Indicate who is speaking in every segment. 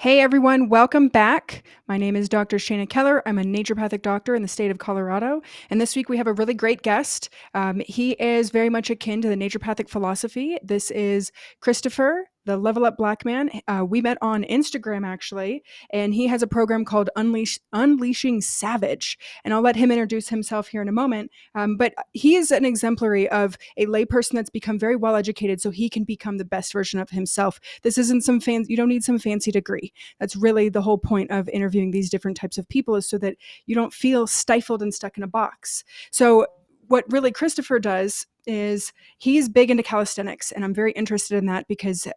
Speaker 1: Hey everyone, welcome back. My name is Dr. Shayna Keller. I'm a naturopathic doctor in the state of Colorado. And this week we have a really great guest. He is very much akin to the naturopathic philosophy. This is Christopher, the Level Up Black Man. We met on Instagram actually, and he has a program called Unleashing Savage. And I'll let him introduce himself here in a moment. But he is an exemplary of a layperson that's become very well educated so he can become the best version of himself. This isn't you don't need some fancy degree. That's really the whole point of interviewing these different types of people, is so that you don't feel stifled and stuck in a box. So what really Christopher does is he's big into calisthenics, and I'm very interested in that because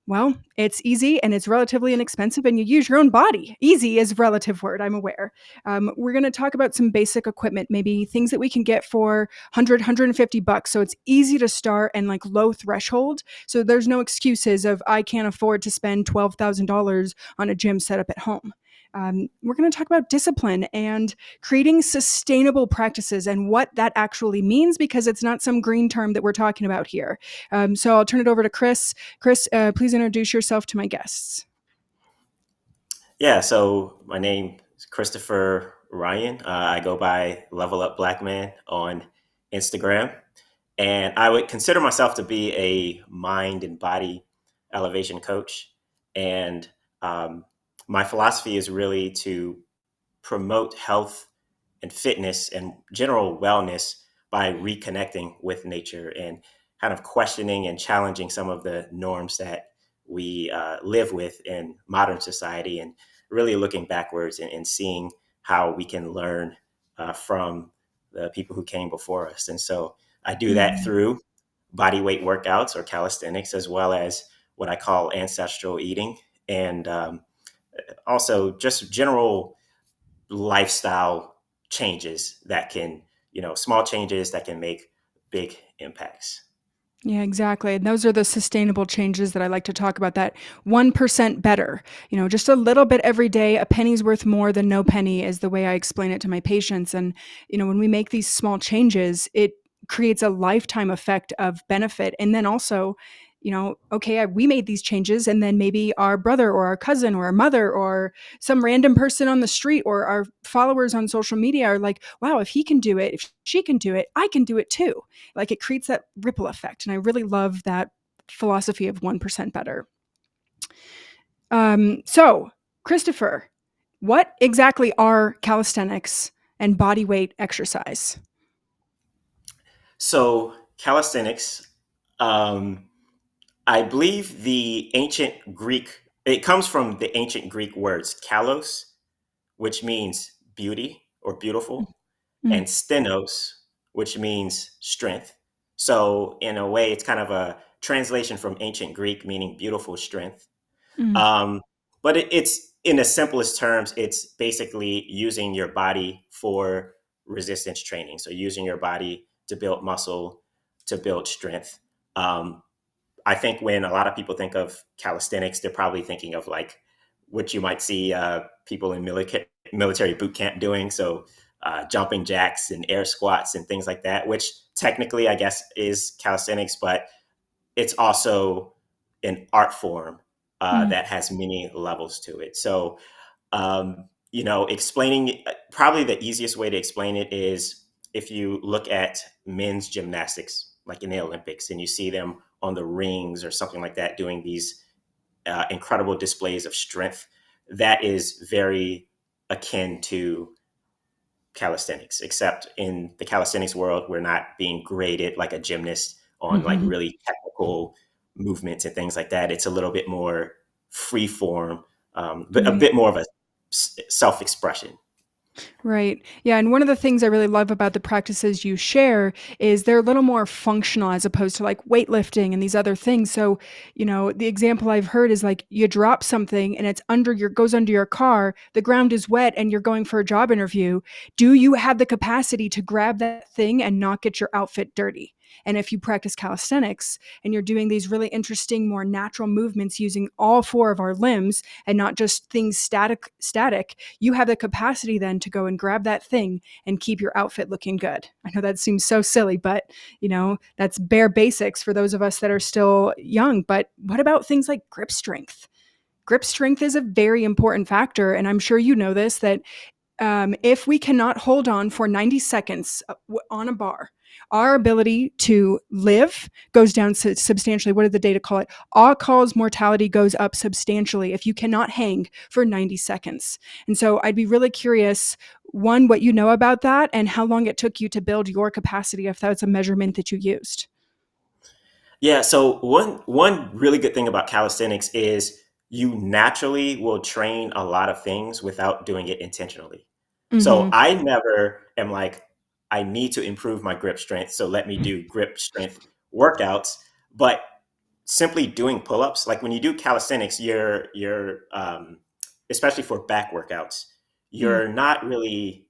Speaker 1: well, it's easy and it's relatively inexpensive, and you use your own body. Easy is a relative word, I'm aware. We're going to talk about some basic equipment, maybe things that we can get for 150 bucks. So it's easy to start and like low threshold. So there's no excuses of I can't afford to spend $12,000 on a gym setup at home. We're going to talk about discipline and creating sustainable practices and what that actually means, because it's not some green term that we're talking about here. So I'll turn it over to Chris. Chris, please introduce yourself to my guests.
Speaker 2: Yeah, so my name is Christopher Ryan. I go by Level Up Black Man on Instagram. And I would consider myself to be a mind and body elevation coach. And um, my philosophy is really to promote health and fitness and general wellness by reconnecting with nature and kind of questioning and challenging some of the norms that we live with in modern society, and really looking backwards and seeing how we can learn from the people who came before us. And so I do that
Speaker 1: Mm.
Speaker 2: through body weight workouts or calisthenics, as well as what I call ancestral eating, and also just general lifestyle changes that can, small changes that can make big impacts.
Speaker 1: Yeah, exactly. And those are the sustainable changes that I like to talk about, that 1% better. Just a little bit every day, a penny's worth more than no penny, is the way I explain it to my patients. And, when we make these small changes, it creates a lifetime effect of benefit. And then also, okay, we made these changes, and then maybe our brother or our cousin or our mother or some random person on the street or our followers on social media are like, wow, if he can do it, if she can do it, I can do it too. Like, it creates that ripple effect. And I really love that philosophy of 1% better. So, Christopher, what exactly are calisthenics and body weight exercise?
Speaker 2: So calisthenics, um, I believe the ancient Greek, it comes from the ancient Greek words kalos, which means beauty or beautiful,
Speaker 1: Mm,
Speaker 2: and stenos, which means strength. So in a way, it's kind of a translation from ancient Greek, meaning beautiful strength.
Speaker 1: mm,
Speaker 2: Um, but it's in the simplest terms, it's basically using your body for resistance training. So using your body to build muscle, to build strength. Um, I think when a lot of people think of calisthenics, they're probably thinking of like what you might see people in military boot camp doing. So jumping jacks and air squats and things like that, which technically I guess is calisthenics, but it's also an art form
Speaker 1: mm.
Speaker 2: that has many levels to it. So, explaining probably the easiest way to explain it is if you look at men's gymnastics, like in the Olympics, and you see them on the rings or something like that doing these incredible displays of strength, that is very akin to calisthenics, except in the calisthenics world, we're not being graded like a gymnast on like
Speaker 1: Mhm.
Speaker 2: really technical movements and things like that. It's a little bit more free form, but a
Speaker 1: Right.
Speaker 2: bit more of a self expression.
Speaker 1: Right. Yeah. And one of the things I really love about the practices you share is they're a little more functional as opposed to like weightlifting and these other things. So, the example I've heard is like you drop something and it's goes under your car, the ground is wet and you're going for a job interview. Do you have the capacity to grab that thing and not get your outfit dirty? And if you practice calisthenics and you're doing these really interesting, more natural movements using all four of our limbs and not just things static, you have the capacity then to go and grab that thing and keep your outfit looking good. I know that seems so silly, but that's bare basics for those of us that are still young. But what about things like grip strength? grip strength is a very important factor. And I'm sure you know this, that if we cannot hold on for 90 seconds on a bar, our ability to live goes down substantially. What did the data call it? All cause mortality goes up substantially if you cannot hang for 90 seconds. And so I'd be really curious, one, what you know about that and how long it took you to build your capacity, if that's a measurement that you used.
Speaker 2: Yeah, so one really good thing about calisthenics is you naturally will train a lot of things without doing it intentionally. So
Speaker 1: Mm-hmm.
Speaker 2: I never am like, I need to improve my grip strength, so let me do grip strength workouts. But simply doing pull-ups, like when you do calisthenics, you're especially for back workouts,
Speaker 1: Mm.
Speaker 2: you're not really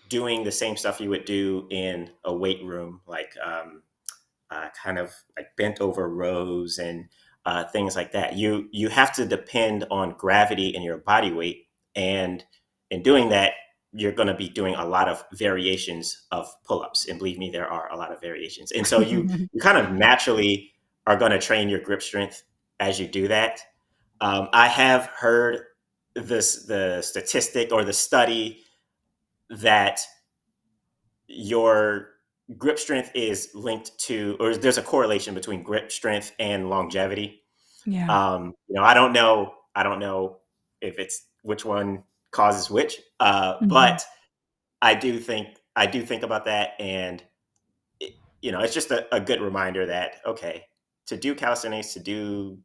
Speaker 2: doing the same stuff you would do in a weight room, like kind of like bent over rows and things like that. You have to depend on gravity and your body weight, and in doing that, you're going to be doing a lot of variations of pull-ups. And believe me, there are a lot of variations. And so you kind of naturally are going to train your grip strength as you do that. I have heard the statistic or the study that your grip strength is linked to, or there's a correlation between grip strength and longevity.
Speaker 1: Yeah.
Speaker 2: I don't know if it's which one causes which,
Speaker 1: Mm-hmm.
Speaker 2: but I do think about that, and it's just a good reminder that okay, to do calisthenics, to do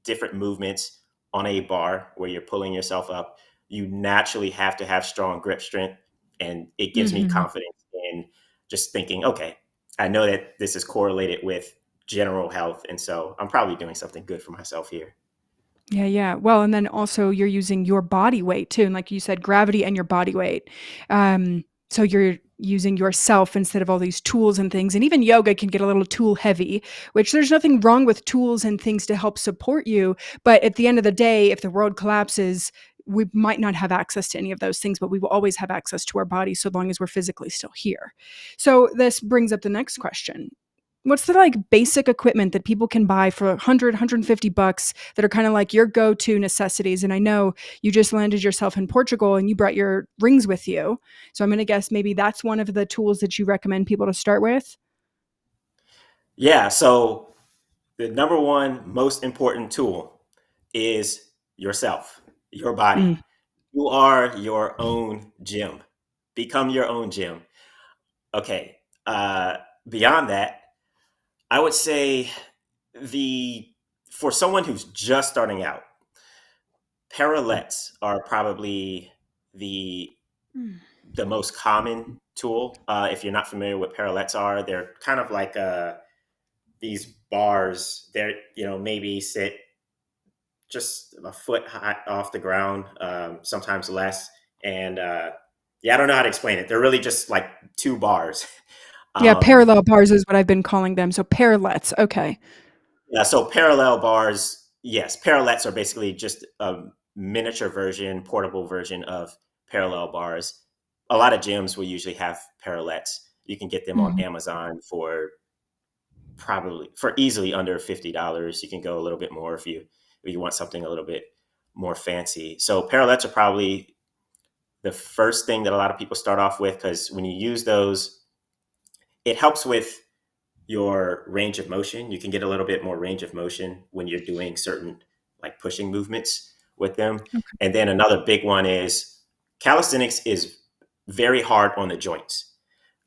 Speaker 2: different movements on a bar where you're pulling yourself up, you naturally have to have strong grip strength. And it gives me
Speaker 1: Mm-hmm.
Speaker 2: confidence in just thinking, okay, I know that this is correlated with general health. And so I'm probably doing something good for myself here.
Speaker 1: Yeah, yeah. Well, and then also you're using your body weight too. And like you said, gravity and your body weight. So you're using yourself instead of all these tools and things. And even yoga can get a little tool heavy, which there's nothing wrong with tools and things to help support you. But at the end of the day, if the world collapses, we might not have access to any of those things, but we will always have access to our bodies so long as we're physically still here. So this brings up the next question. What's the like basic equipment that people can buy for 100 bucks that are kind of like your go-to necessities? And I know you just landed yourself in Portugal and you brought your rings with you, so I'm going to guess maybe that's one of the tools that you recommend people to start with.
Speaker 2: Yeah. So the number one most important tool is yourself, your body.
Speaker 1: Mm.
Speaker 2: You are your own gym. Become your own gym. Okay. Beyond that, I would say the for someone who's just starting out, parallettes are probably the
Speaker 1: Mm.
Speaker 2: the most common tool. If you're not familiar with parallettes are, they're kind of like these bars. They're maybe sit just a foot high off the ground, sometimes less. And yeah, I don't know how to explain it. They're really just like two bars.
Speaker 1: Yeah,
Speaker 2: Um,
Speaker 1: parallel bars is what I've been calling them. So parallettes. Okay.
Speaker 2: Yeah, so parallel bars, yes, parallettes are basically just a miniature version, portable version of parallel bars. A lot of gyms will usually have parallettes. You can get them on
Speaker 1: Mhm.
Speaker 2: Amazon for probably for easily under $50. You can go a little bit more if you want something a little bit more fancy. So parallettes are probably the first thing that a lot of people start off with because when you use those, it helps with your range of motion. You can get a little bit more range of motion when you're doing certain like pushing movements with them. And then another big one is calisthenics is very hard on the joints.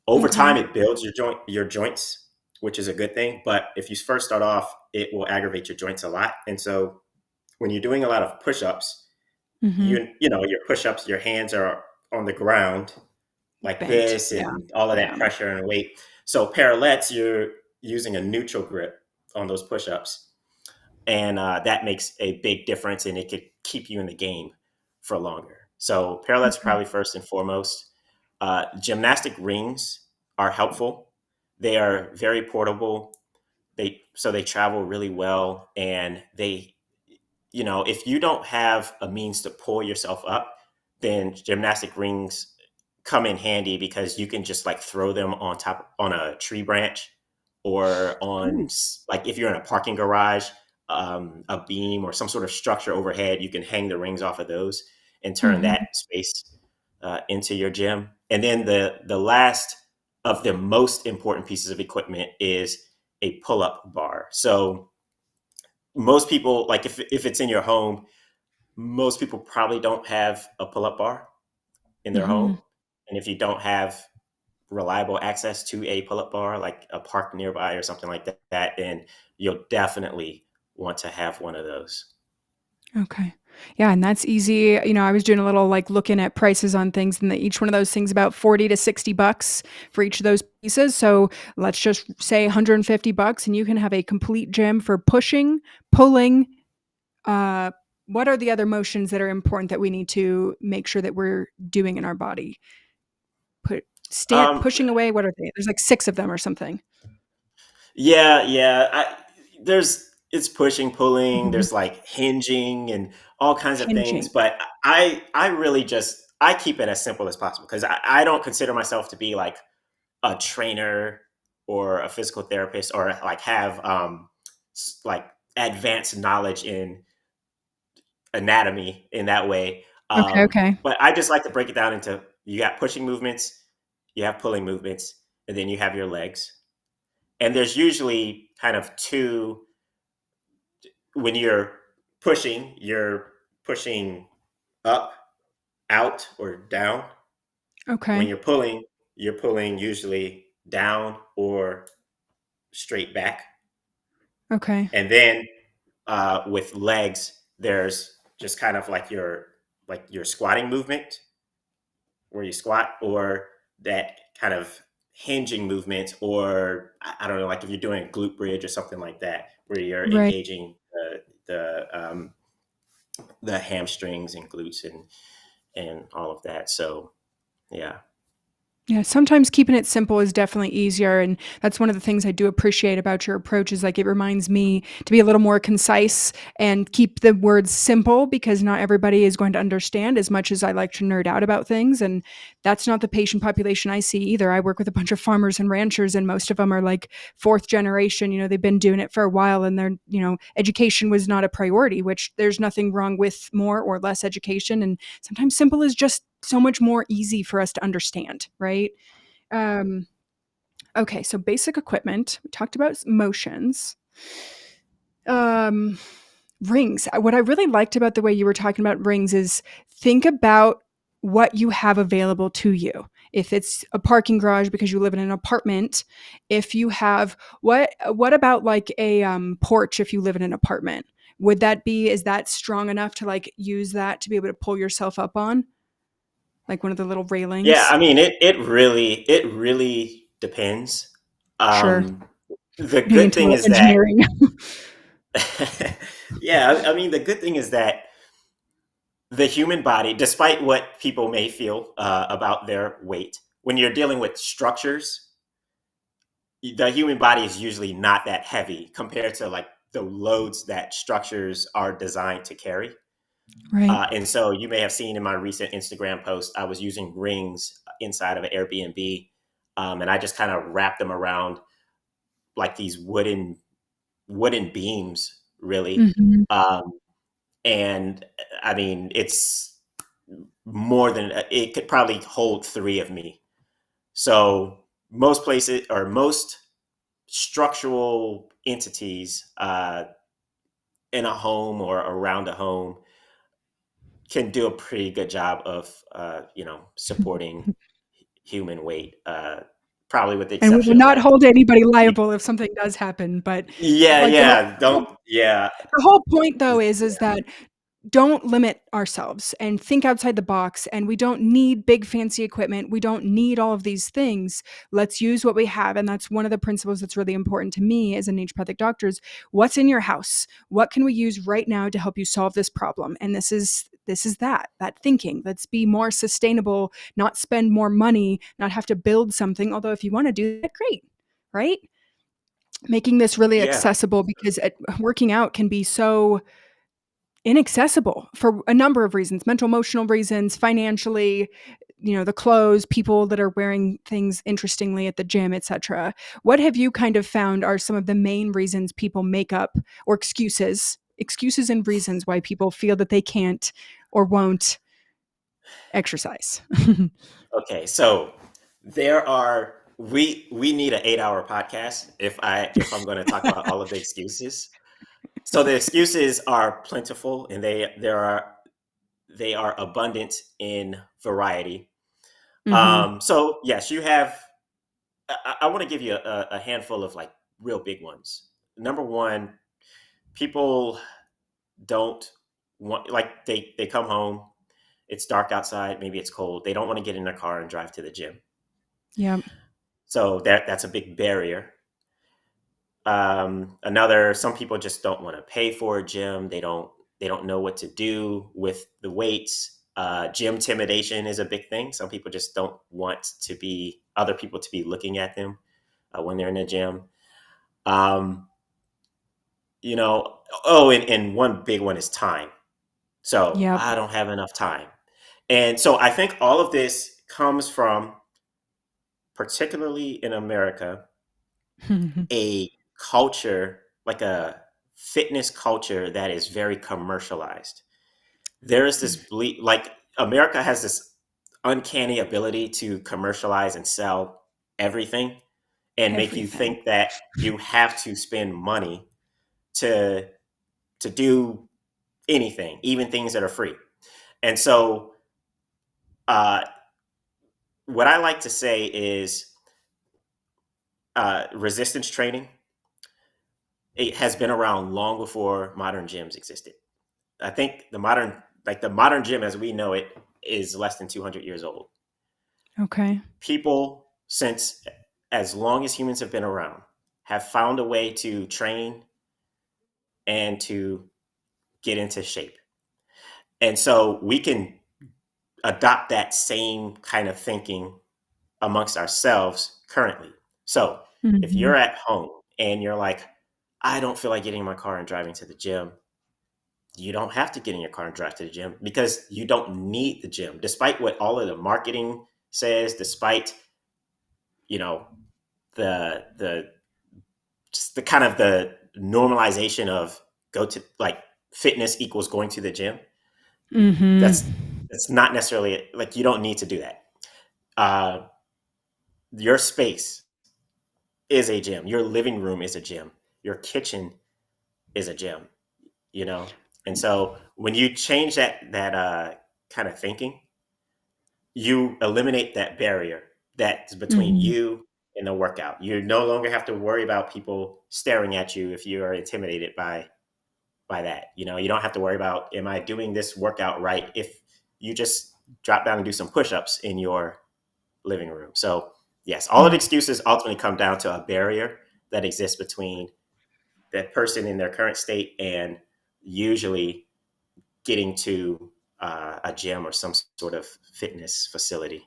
Speaker 2: Over time,
Speaker 1: Okay.
Speaker 2: it builds your joints, which is a good thing. But if you first start off, it will aggravate your joints a lot. And so when you're doing a lot of push-ups,
Speaker 1: Mhm.
Speaker 2: your push-ups, your hands are on the ground like
Speaker 1: Bent.
Speaker 2: this
Speaker 1: Yeah.
Speaker 2: and all of that
Speaker 1: Yeah.
Speaker 2: pressure and weight. So parallettes, you're using a neutral grip on those push-ups, and that makes a big difference, and it could keep you in the game for longer. So parallettes are
Speaker 1: Mhm.
Speaker 2: probably first and foremost. Gymnastic rings are helpful. They are very portable. They travel really well, and if you don't have a means to pull yourself up, then gymnastic rings come in handy because you can just like throw them on a tree branch or
Speaker 1: Ooh.
Speaker 2: like if you're in a parking garage, a beam or some sort of structure overhead, you can hang the rings off of those and turn
Speaker 1: Mhm.
Speaker 2: that space into your gym. And then the last of the most important pieces of equipment is a pull up bar. So most people, like if it's in your home, most people probably don't have a pull up bar in their home.
Speaker 1: Mhm.
Speaker 2: And if you don't have reliable access to a pull up bar, like a park nearby or something like that, then you'll definitely want to have one of those.
Speaker 1: Okay. Yeah, and that's easy. I was doing a little like looking at prices on things, and each one of those things about 40 to 60 bucks for each of those pieces. So let's just say 150 bucks, and you can have a complete gym for pushing, pulling. Uh, what are the other motions that are important that we need to make sure that we're doing in our body?
Speaker 2: Um,
Speaker 1: Pushing away. What are they? There's like six of them or something.
Speaker 2: yeah, yeah. There's it's pushing, pulling.
Speaker 1: Mhm.
Speaker 2: There's like hinging and all kinds of things.
Speaker 1: Hinging.
Speaker 2: But I really just I keep it as simple as possible because I don't consider myself to be like a trainer or a physical therapist or like have like advanced knowledge in anatomy in that way.
Speaker 1: Okay. Okay.
Speaker 2: But I just like to break it down into you got pushing movements, you have pulling movements, and then you have your legs. And there's usually kind of two when you're pushing up, out, or down. When
Speaker 1: Okay.
Speaker 2: you're pulling usually down or straight back.
Speaker 1: Okay.
Speaker 2: And then with legs, there's just kind of like your squatting movement where you squat, or that kind of hinging movement, or I don't know, like if you're doing a glute bridge or something like that, where you're
Speaker 1: Right.
Speaker 2: engaging the hamstrings and glutes and all of that. So yeah,
Speaker 1: Yeah, sometimes keeping it simple is definitely easier, and that's one of the things I do appreciate about your approach is, like, it reminds me to be a little more concise and keep the words simple because not everybody is going to understand as much as I like to nerd out about things, and that's not the patient population I see either. I work with a bunch of farmers and ranchers, and most of them are, like, 4th generation, they've been doing it for a while, and education was not a priority, which there's nothing wrong with more or less education, and sometimes simple is just so much more easy for us to understand, right? Um, okay, so basic equipment. We talked about motions. Um, Rings. What I really liked about the way you were talking about rings is think about what you have available to you. If it's a parking garage because you live in an apartment, if you have what about like a porch if you live in an apartment? Is that strong enough to like use that to be able to pull yourself up on? Like one of the little
Speaker 2: yeah.
Speaker 1: railings?
Speaker 2: I mean, it really depends.
Speaker 1: Sure.
Speaker 2: Um, the
Speaker 1: Getting
Speaker 2: good
Speaker 1: into a
Speaker 2: thing
Speaker 1: little
Speaker 2: is that
Speaker 1: engineering.
Speaker 2: yeah, I mean, the good thing is that the human body, despite what people may feel about their weight, when you're dealing with structures, the human body is usually not that heavy compared to like the loads that structures are designed to carry.
Speaker 1: Right.
Speaker 2: And so you may have seen in my recent Instagram post, I was using rings inside of an Airbnb, and I just kind of wrapped them around like these wooden beams, really.
Speaker 1: Mhm.
Speaker 2: Um, and I mean, it's more than it could probably hold three of me. So most places or most structural entities in a home or around a home can do a pretty good job of supporting human weight. Probably with the
Speaker 1: And we will
Speaker 2: exception of
Speaker 1: not
Speaker 2: like
Speaker 1: hold anybody liable if something does happen, but,
Speaker 2: yeah,
Speaker 1: like,
Speaker 2: yeah, don't yeah,
Speaker 1: the whole point, though, is that don't limit ourselves and think outside the box, and we don't need big fancy equipment. We don't need all of these things. Let's use what we have, and that's one of the principles that's really important to me as a naturopathic doctor is what's in your house? What can we use right now to help you solve this problem? And this is that thinking. Let's be more sustainable, not spend more money, not have to build something, although if you wanna do that, great, right? Making this really
Speaker 2: yeah,
Speaker 1: accessible because working out can be so inaccessible for a number of reasons, mental, emotional reasons, financially. the clothes, people that are wearing things interestingly at the gym, etc. What have you kind of found are some of the main reasons people make up, or excuses and reasons why people feel that they can't or won't exercise?
Speaker 2: Okay, so there are we need an 8 hour podcast if I'm going to talk about all of the excuses. So the excuses are plentiful, and they are abundant in variety.
Speaker 1: Mm-hmm.
Speaker 2: So yes, you have. I want to give you a handful of like real big ones. Number one, people don't want, like, they come home, it's dark outside, maybe it's cold, they don't want to get in their car and drive to the gym.
Speaker 1: Yeah.
Speaker 2: So that's a big barrier. Another, some people just don't want to pay for a gym. They don't know what to do with the weights. Gym intimidation is a big thing. Some people just don't want to be other people to be looking at them when they're in the gym. Um, and one big one is time. So
Speaker 1: Yep.
Speaker 2: I don't have enough time. And so I think all of this comes from, particularly in America, a culture, like a fitness culture that is very commercialized. There is this belief, like America has this uncanny ability to commercialize and sell everything and make you
Speaker 1: Everything.
Speaker 2: think that you have to spend money to do anything, even things that are free. And so uh, what I like to say is resistance training. It has been around long before modern gyms existed. I think the modern gym as we know it is less than 200 years old.
Speaker 1: Okay.
Speaker 2: People, since as long as humans have been around, have found a way to train and to get into shape. And so we can adopt that same kind of thinking amongst ourselves currently. So if
Speaker 1: Mm-hmm.
Speaker 2: you're at home and you're like, I don't feel like getting in my car and driving to the gym, you don't have to get in your car and drive to the gym because you don't need the gym. Despite what all of the marketing says, despite, you know, the just the kind of the normalization of go to like fitness equals going to the gym.
Speaker 1: Mm-hmm.
Speaker 2: That's that's not necessarily like you don't need to do that. Uh, your space is a gym. Your living room is a gym. Your kitchen is a gym. You know, and so when you change that kind of thinking, you eliminate that barrier that's between
Speaker 1: Mm-hmm.
Speaker 2: you and the workout. You no longer have to worry about people staring at you if you are intimidated by that. You don't have to worry about, am I doing this workout right, if you just drop down and do some push-ups in your living room. So yes, all of the
Speaker 1: Yeah.
Speaker 2: excuses ultimately come down to a barrier that exists between that person in their current state and usually getting to a gym or some sort of fitness facility.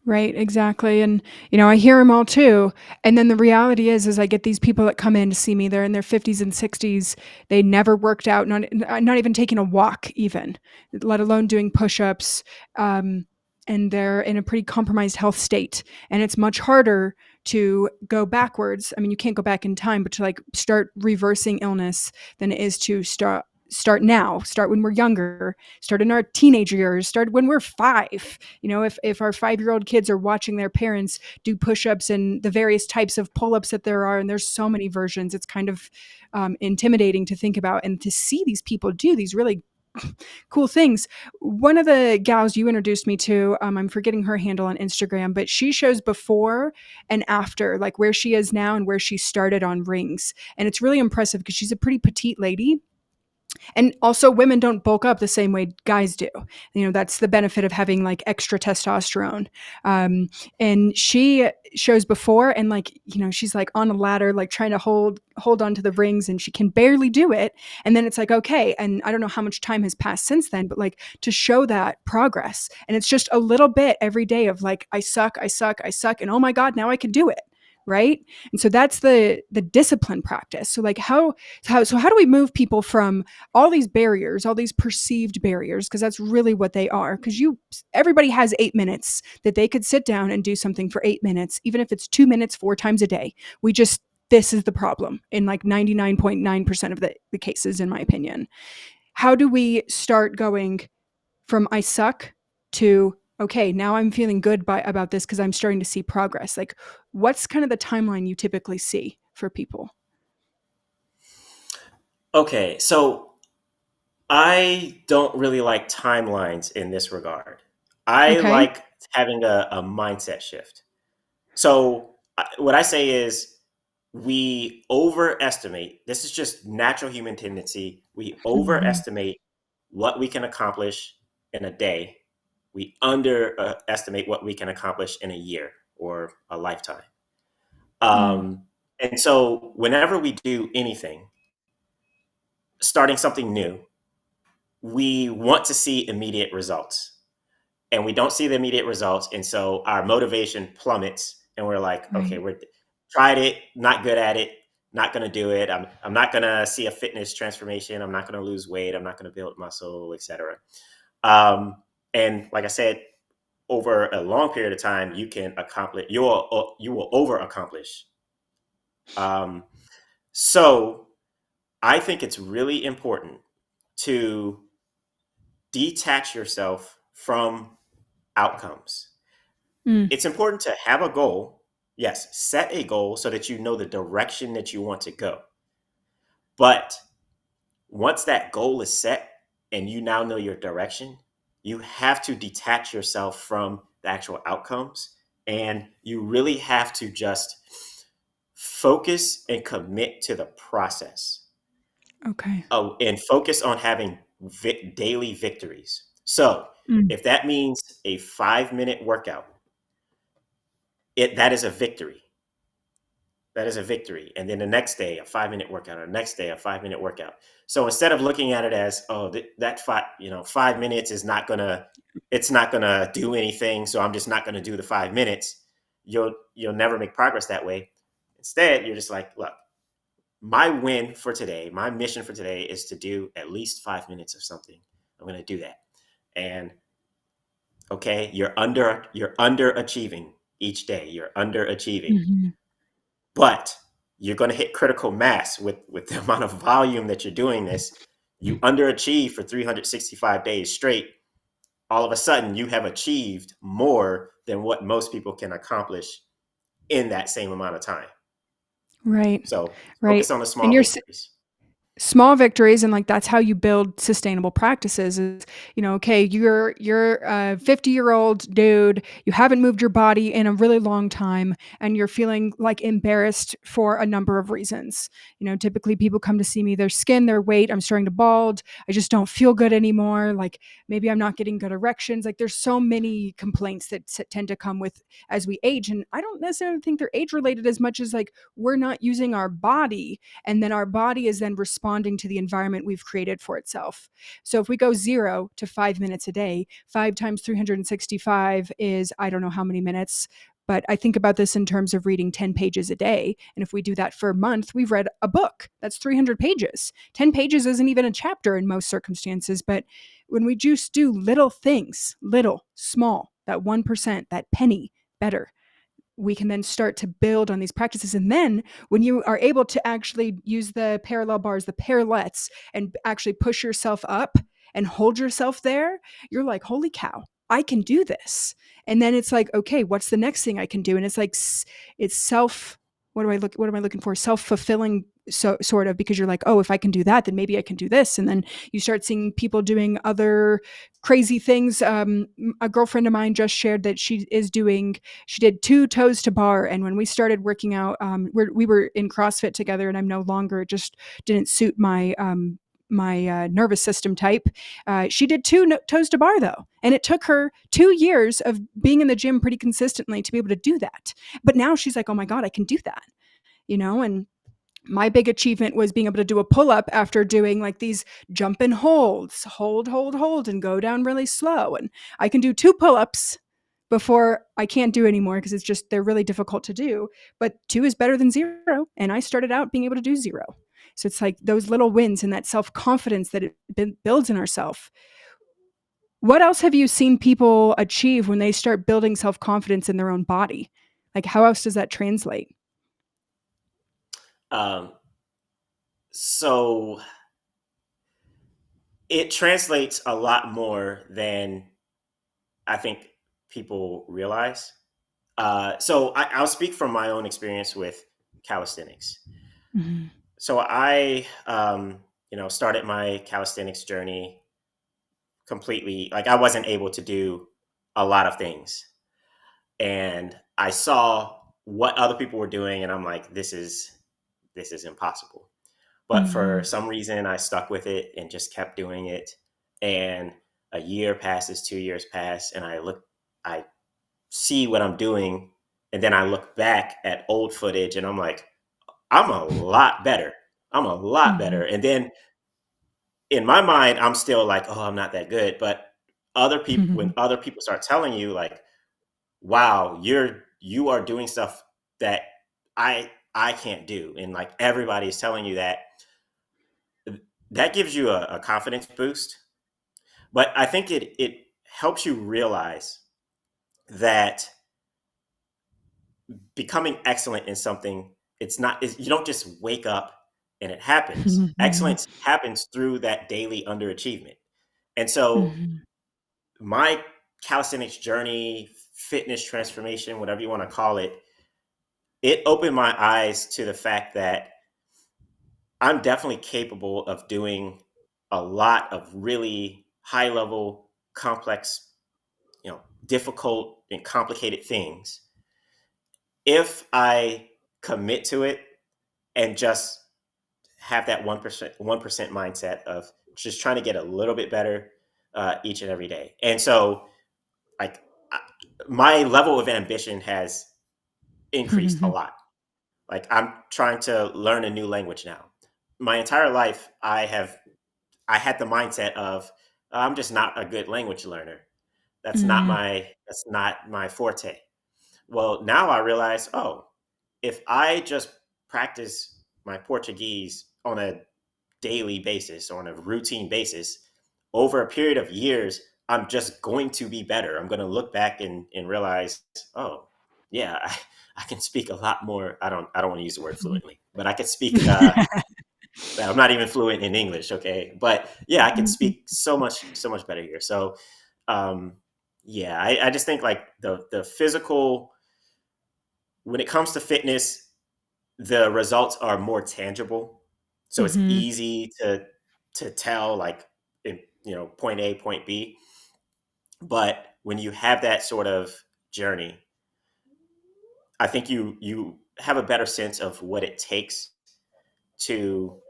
Speaker 1: Right, exactly. And I hear them all too. And then the reality is I get these people that come in to see me. They're in their 50s and 60s. They never worked out, not even taking a walk, even, let alone doing push-ups. Um, and they're in a pretty compromised health state. And it's much harder to go backwards. I mean, you can't go back in time, but to like start reversing illness than it is to start now, start when we're younger, start in our teenager years, start when we're 5. If our 5-year-old kids are watching their parents do push-ups and the various types of pull-ups that there are, and there's so many versions, it's kind of intimidating to think about and to see these people do these really cool things. One of the gals you introduced me to, I'm forgetting her handle on Instagram, but she shows before and after, like where she is now and where she started on rings. And it's really impressive because she's a pretty petite lady, and also women don't bulk up the same way guys do. That's the benefit of having like extra testosterone. um, and she shows before, and like she's like on a ladder, like trying to hold onto the rings, and she can barely do it. And then it's like, okay, and I don't know how much time has passed since then, but like to show that progress, and it's just a little bit every day of like, I suck, I suck, I suck, and oh my god, now I can do it. right? And so that's the discipline practice. So like how do we move people from all these barriers, all these perceived barriers, because that's really what they are. Because you everybody has 8 minutes that they could sit down and do something for 8 minutes, even if it's 2 minutes 4 times a day. We just this is the problem in like 99.9% of the cases, in my opinion. How do we start going from I suck to okay, now I'm feeling good about this because I'm starting to see progress? Like, what's kind of the timeline you typically see for people?
Speaker 2: Okay, so I don't really like timelines in this regard. I
Speaker 1: Okay.
Speaker 2: like having a mindset shift. So, what I say is we overestimate. This is just natural human tendency. We
Speaker 1: Mm-hmm.
Speaker 2: overestimate what we can accomplish in a day. We underestimate what we can accomplish in a year or a lifetime.
Speaker 1: Mm.
Speaker 2: And so, whenever we do anything, starting something new, we want to see immediate results. And we don't see the immediate results. And so our motivation plummets. And we're like, okay,
Speaker 1: Right.
Speaker 2: we're tried it, not good at it, not going to do it. I'm not going to see a fitness transformation. I'm not going to lose weight. I'm not going to build muscle, etc. Um, and like I said, over a long period of time, you can accomplish, you will over accomplish. Um, so I think it's really important to detach yourself from outcomes.
Speaker 1: Mm.
Speaker 2: It's important to have a goal. Yes, set a goal so that you know the direction that you want to go. But once that goal is set and you now know your direction, you have to detach yourself from the actual outcomes. And you really have to just focus and commit to the process.
Speaker 1: Okay.
Speaker 2: Oh, and focus on having daily victories. So
Speaker 1: Mm.
Speaker 2: if that means a 5 minute workout, that is a victory. That is a victory. And then the next day, a 5 minute workout, or the next day, a 5 minute workout. So instead of looking at it as, oh, that 5 minutes is not gonna, it's not gonna do anything. So I'm just not gonna do the 5 minutes. You'll never make progress that way. Instead, you're just like, look, my win for today, my mission for today is to do at least 5 minutes of something. I'm gonna do that. And okay, you're underachieving each day. You're underachieving.
Speaker 1: Mhm.
Speaker 2: But you're going to hit critical mass with the amount of volume that you're doing this. You underachieve for 365 days straight. All of a sudden, you have achieved more than what most people can accomplish in that same amount of time.
Speaker 1: Right.
Speaker 2: So
Speaker 1: Right.
Speaker 2: focus on the
Speaker 1: And
Speaker 2: small
Speaker 1: you're
Speaker 2: victories.
Speaker 1: small victories, and like that's how you build sustainable practices is, okay, you're a 50-year-old dude, you haven't moved your body in a really long time, and you're feeling like embarrassed for a number of reasons. Typically people come to see me, their skin, their weight, I'm starting to bald, I just don't feel good anymore, like maybe I'm not getting good erections. Like there's so many complaints that tend to come with as we age, and I don't necessarily think they're age related as much as like we're not using our body, and then our body is then responding to the environment we've created for itself. So if we go 0 to 5 minutes a day, 5 times 365 is I don't know how many minutes, but I think about this in terms of reading 10 pages a day. And if we do that for a month, we've read a book. That's 300 pages. 10 pages isn't even a chapter in most circumstances. But when we just do little things, little, small, that 1%, that penny, better, we can then start to build on these practices. And then when you are able to actually use the parallel bars, the parallettes, and actually push yourself up and hold yourself there, you're like, holy cow, I can do this. And then it's like, okay, what's the next thing I can do? And it's like, it's self, what am I looking for? Self-fulfilling, so sort of, because you're like, oh, if I can do that, then maybe I can do this. And then you start seeing people doing other crazy things. A girlfriend of mine just shared that she did 2 toes to bar. And when we started working out, we were in CrossFit together, and I'm no longer, it just didn't suit my nervous system type. She did toes to bar though. And it took her 2 years of being in the gym pretty consistently to be able to do that. But now she's like, oh my God, I can do that. And my big achievement was being able to do a pull up after doing like these jump and holds, hold, and go down really slow. And I can do 2 pull ups before I can't do anymore because it's just they're really difficult to do. But 2 is better than 0, and I started out being able to do 0. So it's like those little wins and that self-confidence that it builds in ourselves. What else have you seen people achieve when they start building self-confidence in their own body? Like, how else does that translate?
Speaker 2: Um, so it translates a lot more than I think people realize. I'll speak from my own experience with calisthenics.
Speaker 1: Mhm.
Speaker 2: So I, started my calisthenics journey completely. Like I wasn't able to do a lot of things, and I saw what other people were doing, and I'm like, this is impossible. But for
Speaker 1: Mhm.
Speaker 2: some reason, I stuck with it and just kept doing it. And a year passes, 2 years pass, and I see what I'm doing, and then I look back at old footage, and I'm like, I'm a lot better. I'm a lot better.
Speaker 1: Mhm.
Speaker 2: And then in my mind, I'm still like, oh, I'm not that good. But when
Speaker 1: Mhm.
Speaker 2: other people start telling you, like, wow, you are doing stuff that I can't do, and like everybody's telling you that, that gives you a confidence boost. But I think it helps you realize that becoming excellent in something, you don't just wake up and it happens.
Speaker 1: Mhm.
Speaker 2: Excellence happens through that daily underachievement. And so
Speaker 1: Mhm.
Speaker 2: my calisthenics journey, fitness transformation, whatever you want to call it, it opened my eyes to the fact that I'm definitely capable of doing a lot of really high level, complex, difficult and complicated things if I commit to it and just have that 1% mindset of just trying to get a little bit better each and every day. And so, like, I, my level of ambition has increased a
Speaker 1: Mhm.
Speaker 2: lot. Like, I'm trying to learn a new language now. My entire life, I had the mindset of I'm just not a good language learner.
Speaker 1: Mhm.
Speaker 2: That's not my forte. Well, now I realize, oh, if I just practice my Portuguese on a daily basis, on a routine basis, over a period of years, I'm just going to be better. I'm going to look back and realize, oh, yeah, I can speak a lot more. I don't want to use the word fluently, but I could speak. Well, I'm not even fluent in English, okay? But yeah, I can speak so much better here. So, um, yeah, I just think like the physical, when it comes to fitness, the results are more tangible. So it's
Speaker 1: Mhm.
Speaker 2: easy to tell like point A, point B. But when you have that sort of journey, I think you have a better sense of what it takes to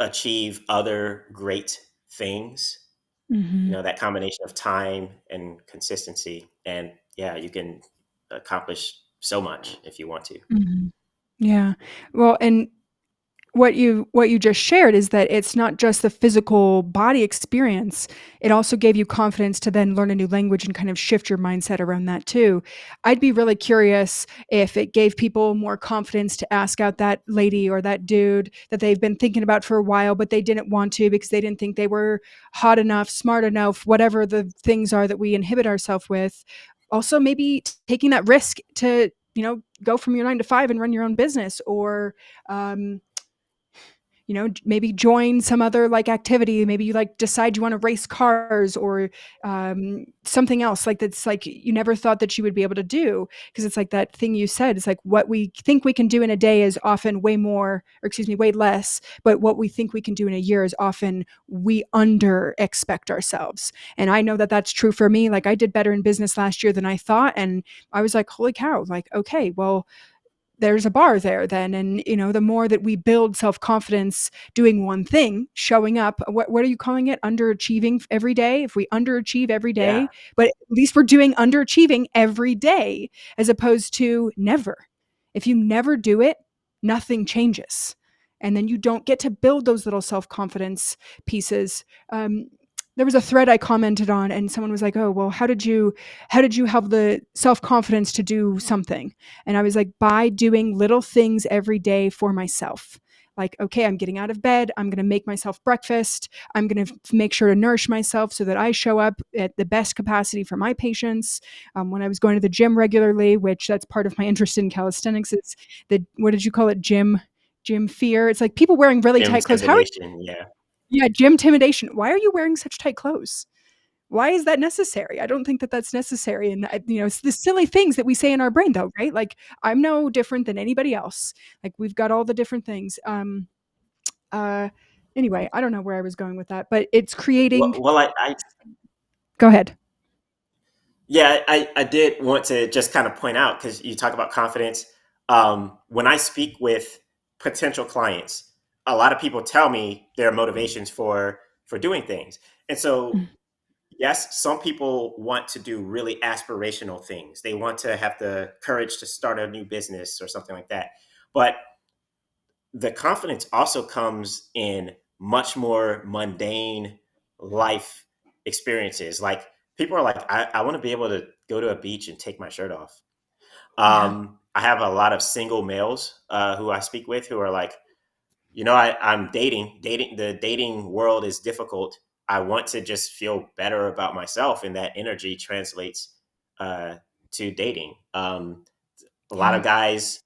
Speaker 2: achieve other great things.
Speaker 1: Mhm.
Speaker 2: That combination of time and consistency, and yeah, you can accomplish so much if you want to.
Speaker 1: Mhm. Yeah. Well, and what you just shared is that it's not just the physical body experience, it also gave you confidence to then learn a new language and kind of shift your mindset around that too. I'd be really curious if it gave people more confidence to ask out that lady or that dude that they've been thinking about for a while, but they didn't want to because they didn't think they were hot enough, smart enough, whatever the things are that we inhibit ourselves with. Also, maybe taking that risk to, go from your 9 to 5 and run your own business, or um, maybe join some other like activity. Maybe you like decide you want to race cars, or something else like that's like you never thought that you would be able to do. Because it's like that thing you said. It's like what we think we can do in a day is often way more, or excuse me, way less. But what we think we can do in a year is often we under expect ourselves. And I know that that's true for me. Like I did better in business last year than I thought, and I was like, holy cow! Like okay, well there's a bar there then. And the more that we build self-confidence doing one thing, showing up, what are you calling it, underachieving every day? If we underachieve every
Speaker 2: Yeah,
Speaker 1: day, but at least we're doing underachieving every day, as opposed to never. If you never do it, nothing changes, and then you don't get to build those little self-confidence pieces. there was a thread I commented on, and someone was like, "Oh, well, how did you have the self confidence to do something?" And I was like, "By doing little things every day for myself." Like, okay, I'm getting out of bed. I'm going to make myself breakfast. I'm going to make sure to nourish myself so that I show up at the best capacity for my patients. When I was going to the gym regularly, which that's part of my interest in calisthenics, is the, what did you call it? Gym fear. It's like people wearing really tight clothes. How are
Speaker 2: Intimidation, yeah.
Speaker 1: Yeah, gym intimidation. Why are you wearing such tight clothes? Why is that necessary? I don't think that that's necessary. And it's the silly things that we say in our brain, though, right? Like I'm no different than anybody else. Like we've got all the different things. Uh, anyway, I don't know where I was going with that, but it's creating.
Speaker 2: Well, I
Speaker 1: Go ahead.
Speaker 2: yeah, I did want to just kind of point out because you talk about confidence. When I speak with potential clients, a lot of people tell me their motivations for doing things, and so
Speaker 1: Mm,
Speaker 2: yes, some people want to do really aspirational things. They want to have the courage to start a new business or something like that. But the confidence also comes in much more mundane life experiences. Like people are like, I want to be able to go to a beach and take my shirt off.
Speaker 1: yeah,
Speaker 2: I have a lot of single males who I speak with who are like, I'm dating. The dating world is difficult. I want to just feel better about myself, and that energy translates uh, to dating. A lot
Speaker 1: yeah.
Speaker 2: of guys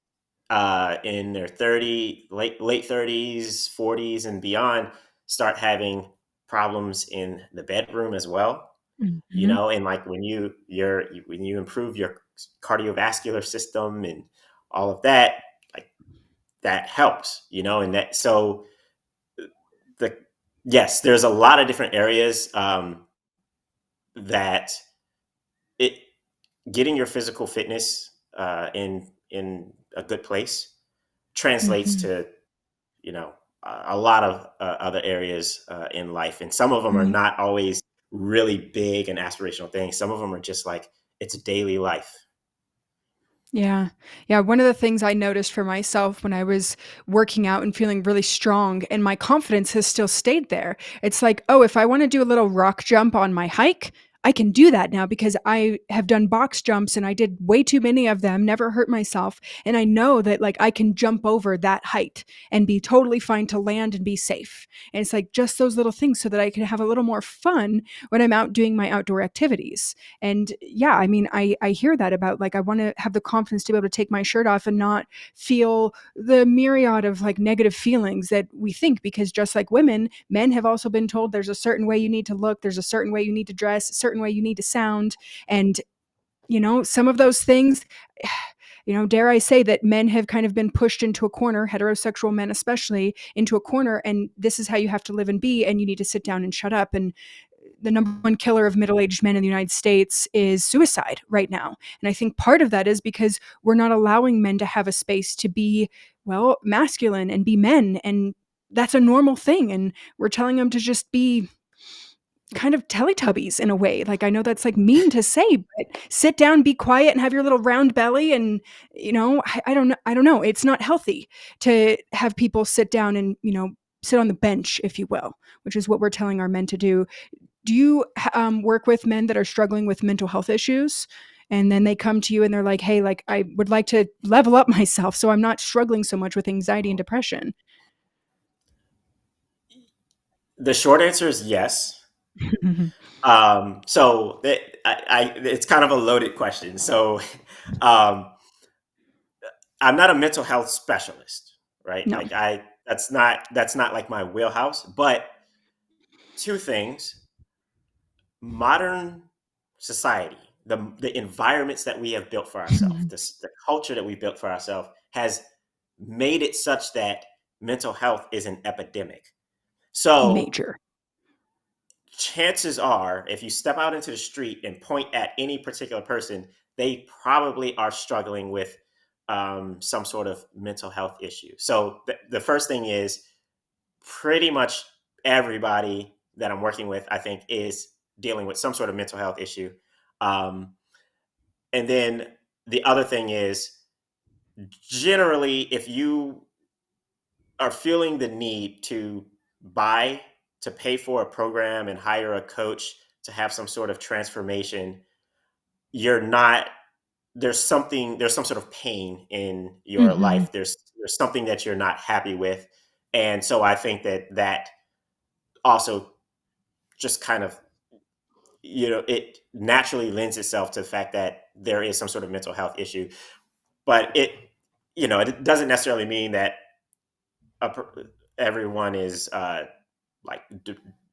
Speaker 2: in their late 30s, 40s, and beyond start having problems in the bedroom as well.
Speaker 1: Mhm.
Speaker 2: And like when you improve your cardiovascular system and all of that, like that helps. And that so the yes, there's a lot of different areas that it getting your physical fitness in a good place translates
Speaker 1: Mhm.
Speaker 2: to a lot of other areas in life, and some of them are
Speaker 1: Mhm.
Speaker 2: not always really big and aspirational things. Some of them are just like it's daily life.
Speaker 1: Yeah. Yeah, one of the things I noticed for myself when I was working out and feeling really strong and my confidence has still stayed there. It's like, "Oh, if I wanna do a little rock jump on my hike, I can do that now because I have done box jumps and I did way too many of them, never hurt myself, and I know that, like, I can jump over that height and be totally fine to land and be safe." And it's like just those little things so that I can have a little more fun when I'm out doing my outdoor activities. And yeah, I mean, I hear that about like I want to have the confidence to be able to take my shirt off and not feel the myriad of like negative feelings that we think, because just like women, men have also been told there's a certain way you need to look, there's a certain way you need to dress, a certain way you need to sound. And some of those things, dare I say that men have kind of been pushed into a corner, heterosexual men especially, into a corner, and this is how you have to live and be, and you need to sit down and shut up. And the number one killer of middle-aged men in the United States is suicide right now. And I think part of that is because we're not allowing men to have a space to be, well, masculine and be men. And that's a normal thing. And we're telling them to just be kind of Teletubbies in a way. Like, I know that's like mean to say, but sit down, be quiet, and have your little round belly. And, I don't know. I don't know. It's not healthy to have people sit down and, sit on the bench, if you will, which is what we're telling our men to do. Do you work with men that are struggling with mental health issues? And then they come to you and they're like, hey, like, I would like to level up myself so I'm not struggling so much with anxiety and depression.
Speaker 2: The short answer is yes. So it's kind of a loaded question. So um, I'm not a mental health specialist, right?
Speaker 1: No,
Speaker 2: Like that's not like my wheelhouse. But two things: modern society, the environments that we have built for ourselves, the culture that we built for ourselves has made it such that mental health is an epidemic. So
Speaker 1: major.
Speaker 2: chances are, if you step out into the street and point at any particular person, they probably are struggling with some sort of mental health issue. So the first thing is pretty much everybody that I'm working with, I think, is dealing with some sort of mental health issue. Um, and then the other thing is generally, if you are feeling the need to buy to pay for a program and hire a coach to have some sort of transformation, you're not there's some sort of pain in your
Speaker 1: Mhm.
Speaker 2: life. There's something that you're not happy with. And so I think that also just kind of, it naturally lends itself to the fact that there is some sort of mental health issue. But it doesn't necessarily mean that everyone is like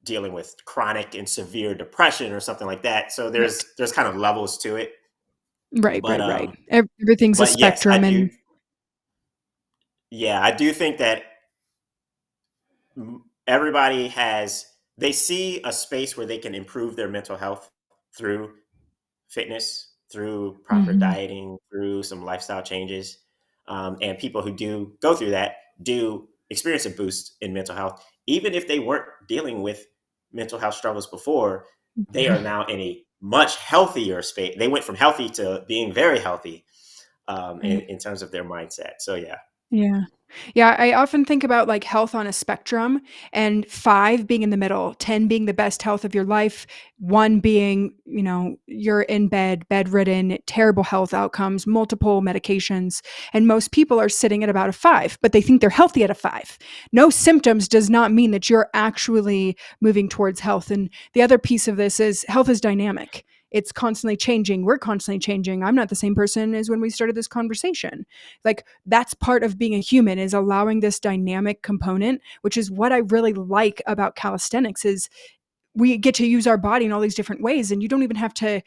Speaker 2: dealing with chronic and severe depression or something like that. So
Speaker 1: Right.
Speaker 2: there's kind of levels to it.
Speaker 1: Right,
Speaker 2: But
Speaker 1: right, right. Everything's a
Speaker 2: yes, I
Speaker 1: spectrum
Speaker 2: do.
Speaker 1: and
Speaker 2: Yeah, I do think that everybody they see a space where they can improve their mental health through fitness, through proper
Speaker 1: mhm.
Speaker 2: dieting, through some lifestyle changes. And people who do go through that do experience a boost in mental health. Even if they weren't dealing with mental health struggles before, they are now in a much healthier space. They went from healthy to being very healthy,
Speaker 1: Right.
Speaker 2: in terms of their mindset. So, yeah.
Speaker 1: Yeah. Yeah, I often think about, like, health on a spectrum, and 5 being in the middle, 10 being the best health of your life, 1 being, you're in bed, bedridden, terrible health outcomes, multiple medications, and most people are sitting at about a 5, but they think they're healthy at a 5. No symptoms does not mean that you're actually moving towards health, and the other piece of this is health is dynamic. It's constantly changing, we're constantly changing. I'm not the same person as when we started this conversation. Like, that's part of being a human, is allowing this dynamic component, which is what I really like about calisthenics. Is we get to use our body in all these different ways, and you don't even have to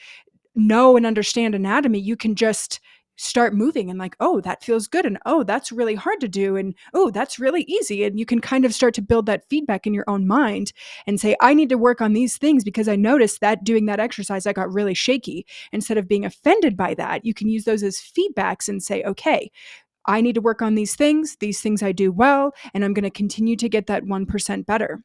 Speaker 1: know and understand anatomy. You can just start moving and, like, oh, that feels good, and oh, that's really hard to do, and oh, that's really easy, and you can kind of start to build that feedback in your own mind and say, I need to work on these things because I noticed that doing that exercise I got really shaky. Instead of being offended by that, you can use those as feedbacks and say, okay, I need to work on these things I do well, and I'm going to continue to get that 1% better.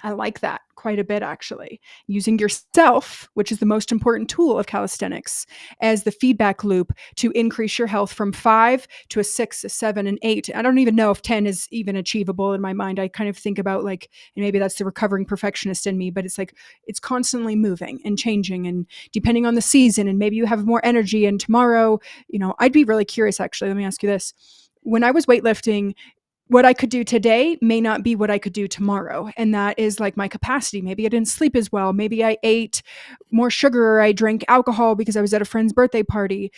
Speaker 1: I like that quite a bit, actually. Using yourself, which is the most important tool of calisthenics, as the feedback loop to increase your health from 5 to a 6, a 7, and 8. I don't even know if 10 is even achievable in my mind. I kind of think about, like, and maybe that's the recovering perfectionist in me, but it's like it's constantly moving and changing, and depending on the season, and maybe you have more energy, and tomorrow, I'd be really curious, actually. Let me ask you this. When I was weightlifting, what I could do today may not be what I could do tomorrow. And that is like my capacity. Maybe I didn't sleep as well. Maybe I ate more sugar or I drank alcohol because I was at a friend's birthday party.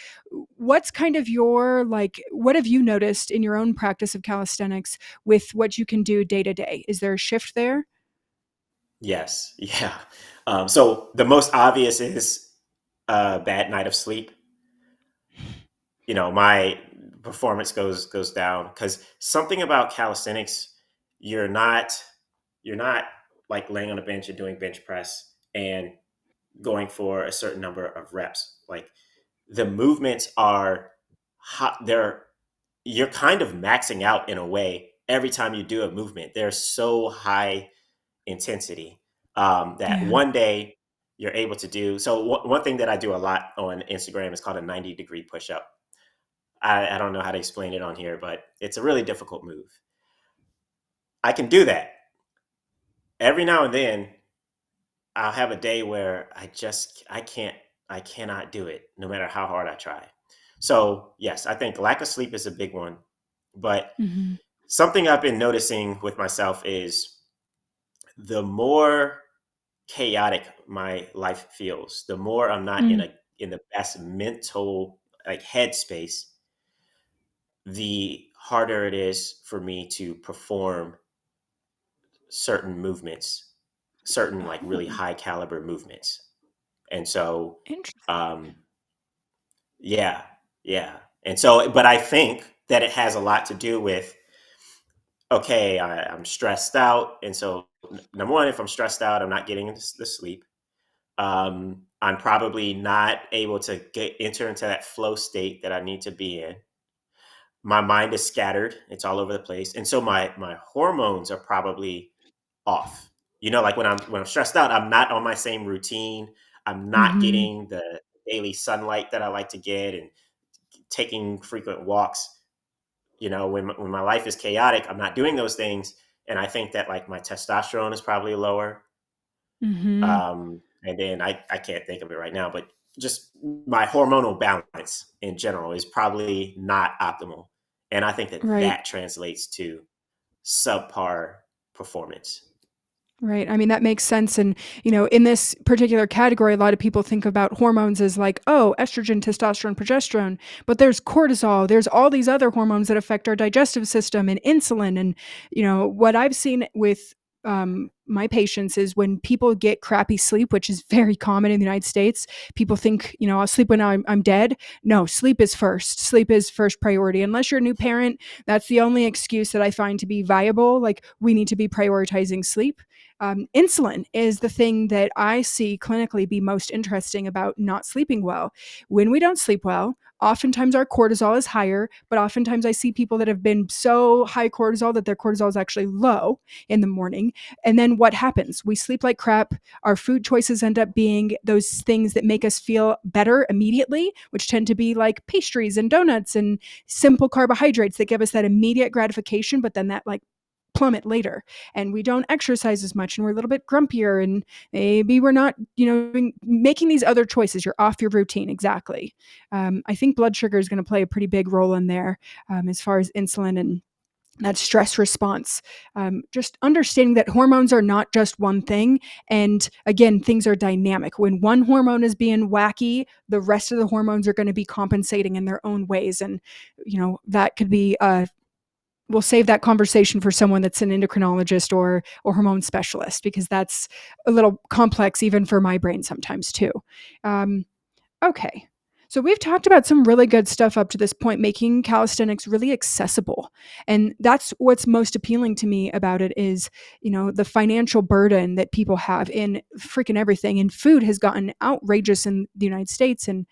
Speaker 1: What's kind of what have you noticed in your own practice of calisthenics with what you can do day to day? Is there a shift there?
Speaker 2: Yes. Yeah. So the most obvious is a bad night of sleep. My performance goes down because something about calisthenics, you're not you're not like laying on a bench and doing bench press and going for a certain number of reps. Like, the movements are hot. You're kind of maxing out in a way every time you do a movement. They're so high intensity, that
Speaker 1: Yeah.
Speaker 2: one day you're able to do. So one thing that I do a lot on Instagram is called a 90-degree push up. I don't know how to explain it on here, but it's a really difficult move. I can do that. Every now and then, I'll have a day where I cannot do it no matter how hard I try. So, yes, I think lack of sleep is a big one. But
Speaker 1: Hmm.
Speaker 2: something I've been noticing with myself is the more chaotic my life feels, the more I'm not
Speaker 1: Mm.
Speaker 2: in the best mental, like, headspace, the harder it is for me to perform certain movements, certain, like, really
Speaker 1: Oh,
Speaker 2: high caliber movements. And so,
Speaker 1: interesting.
Speaker 2: um, yeah, yeah. And so, but I think that it has a lot to do with, okay, I'm stressed out. And so, number one, if I'm stressed out, I'm not getting the sleep. I'm probably not able to enter into that flow state that I need to be in. My mind is scattered; it's all over the place, and so my hormones are probably off. Like, when I'm stressed out, I'm not on my same routine. I'm not
Speaker 1: Hmm.
Speaker 2: getting the daily sunlight that I like to get, and taking frequent walks. When my life is chaotic, I'm not doing those things, and I think that like my testosterone is probably lower.
Speaker 1: Hmm.
Speaker 2: And then I can't think of it right now, but just my hormonal balance in general is probably not optimal. And I think that
Speaker 1: Right.
Speaker 2: that translates to subpar performance.
Speaker 1: Right. I mean, that makes sense. And, in this particular category, a lot of people think about hormones as like, oh, estrogen, testosterone, progesterone. But there's cortisol, there's all these other hormones that affect our digestive system and insulin. And, what I've seen with my patients is when people get crappy sleep, which is very common in the United States, people think, I'll sleep when I'm dead. No, sleep is first. Sleep is first priority. Unless you're a new parent, that's the only excuse that I find to be viable. Like, we need to be prioritizing sleep. Insulin is the thing that I see clinically be most interesting about not sleeping well. When we don't sleep well, oftentimes our cortisol is higher, but oftentimes I see people that have been so high cortisol that their cortisol is actually low in the morning. And then what happens? We sleep like crap. Our food choices end up being those things that make us feel better immediately, which tend to be like pastries and donuts and simple carbohydrates that give us that immediate gratification, but then that like plummet later. And we don't exercise as much and we're a little bit grumpier, and maybe we're not making these other choices. You're off your routine. Exactly. I think blood sugar is going to play a pretty big role in there, as far as insulin and that stress response. Just understanding that hormones are not just one thing. And again, things are dynamic. When one hormone is being wacky, the rest of the hormones are going to be compensating in their own ways. And, that could be we'll save that conversation for someone that's an endocrinologist or hormone specialist, because that's a little complex even for my brain sometimes too. Um, okay. So we've talked about some really good stuff up to this point, making calisthenics really accessible. And that's what's most appealing to me about it is, the financial burden that people have in freaking everything. And food has gotten outrageous in the United States. And